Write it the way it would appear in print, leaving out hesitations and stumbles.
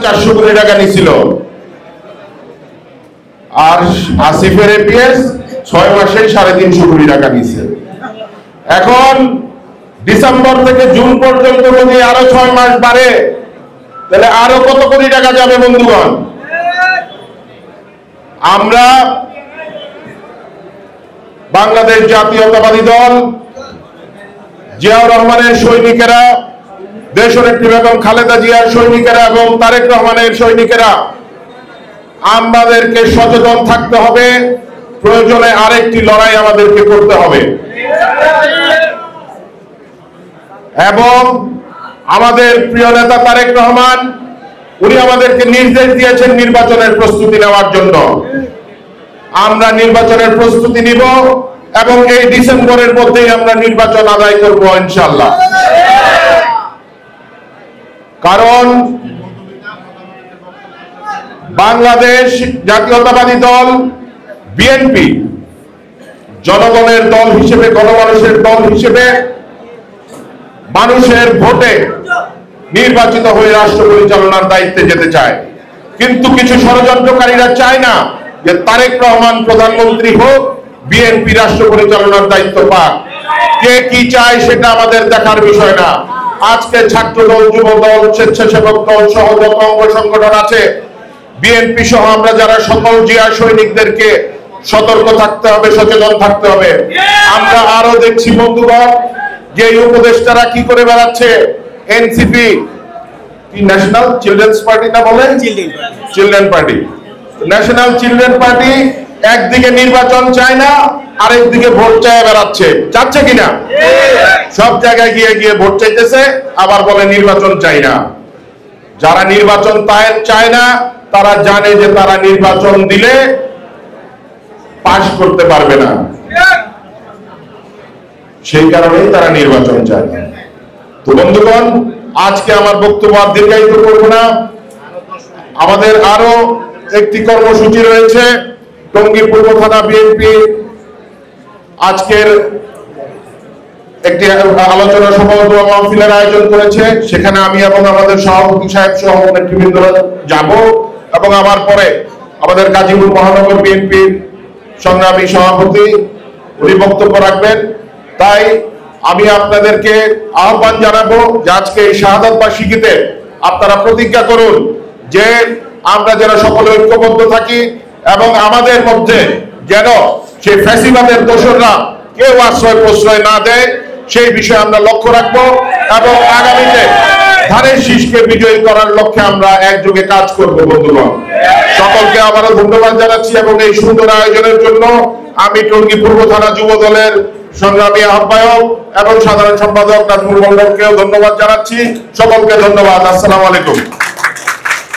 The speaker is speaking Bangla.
400 কোটি টাকা নিছিল, আর আসিফের এপিএস 6 মাসে 350 কোটি টাকা নিছে। এখন ডিসেম্বর থেকে জুন পর্যন্ত যদি আরো 6 মাস বাড়ে তাহলে আরো কত কোটি টাকা যাবে বন্ধুগণ? আমরা বাংলাদেশ জাতীয়তাবাদী দল, জিয়াউর রহমানের সৈনিকেরা, দেশনেত্রী বেগম খালেদা জিয়ার সৈনিকেরা এবং তারেক রহমানের সৈনিকেরা আমাদেরকে সচেতন থাকতে হবে। প্রয়োজনে আরেকটি লড়াই আমাদেরকে করতে হবে এবং আমাদের প্রিয় নেতা তারেক রহমান উনি আমাদেরকে নির্দেশ দিয়েছেন নির্বাচনের প্রস্তুতি নেওয়ার জন্য। আমরা নির্বাচনের প্রস্তুতি নিব এবং এই ডিসেম্বরের মধ্যেই আমরা নির্বাচন আদায় করব ইনশাআল্লাহ। কারণ বাংলাদেশ জাতীয়তাবাদী দল বিএনপি জনগণের দল হিসেবে, গণমানুষের দল হিসেবে মানুষের ভোটে নির্বাচিত হয়ে রাষ্ট্র পরিচালনার দায়িত্বে যেতে চায়। কিন্তু কিছু ষড়যন্ত্রকারীরা চায় না যে তারেক রহমান প্রধানমন্ত্রী হোক, বিএনপি রাষ্ট্র পরিচালনার দায়িত্ব পাক। কে কি চায় সেটা আমাদের দেখার বিষয় না। আজকে ছাত্র দল, যুব দল, স্বেচ্ছাসেবক দল সহ যত অঙ্গ সংগঠন আছে, বিএনপি সহ আমরা যারা সকল জিয়া সৈনিকদেরকে সতর্ক থাকতে হবে, সচেতন থাকতে হবে। আমরা আরো দেখছি বন্ধুগণ যে উপদেষ্টারা কি করে বেড়াচ্ছে। এনসিপি কি ন্যাশনাল চিলড্রেন্স পার্টি না বলেন, children party, national children party একদিকে নির্বাচন চায় না, আরেকদিকে ভোট চায় বেড়াচ্ছে। চাচ্ছে কিনা? সব জায়গায় গিয়ে গিয়ে ভোট চাইতেছে, আবার বলে নির্বাচন চাই না। যারা নির্বাচন চায় না তারা জানে যে তারা নির্বাচন দিলে পাশ করতে পারবে না, সেই কারণেই তারা নির্বাচন চায় না। তো বন্ধুগণ, আজকে আমার বক্তব্য আর দীর্ঘায়িত করব না। আমাদের আরো একটি কর্মসূচি রয়েছে। টঙ্গী পূর্ব থানা বিএনপি আজকের একটি আলোচনা সভা মাহফিলের আয়োজন করেছে। সেখানে আমি এবং আমাদের সভাপতি সাহেব সহ নেতৃবৃন্দ যাব এবং আমার পরে আমাদের গাজীপুর মহানগর বিএনপির সংগ্রামী সভাপতি উনি বক্তব্য রাখবেন। তাই আমি আপনাদেরকে আহ্বান জানাবো যে আজকে এই শাহাদাত বার্ষিকীতে আপনারা প্রতিজ্ঞা করুন যে আমরা যেন সকলে ঐক্যবদ্ধ থাকি এবং আমাদের মধ্যে যেন সেই ফ্যাসিবাদের দোসররা কেউ আশ্রয় প্রশ্রয় না দেয়, সেই বিষয়ে আমরা লক্ষ্য রাখবো এবং আগামীতে ধানের শীষকে বিজয়ী করার লক্ষ্যে আমরা একযোগে কাজ করব। বন্ধুগণ, সকলকে আবারও ধন্যবাদ জানাচ্ছি এবং এই সুন্দর আয়োজনের জন্য আমি টঙ্গী পূর্ব থানা যুব দলের সংগ্রামী আহ্বায়ক এবং সাধারণ সম্পাদক নাজমুল মন্ডলকেও ধন্যবাদ জানাচ্ছি। সকলকে ধন্যবাদ। আসসালামু আলাইকুম।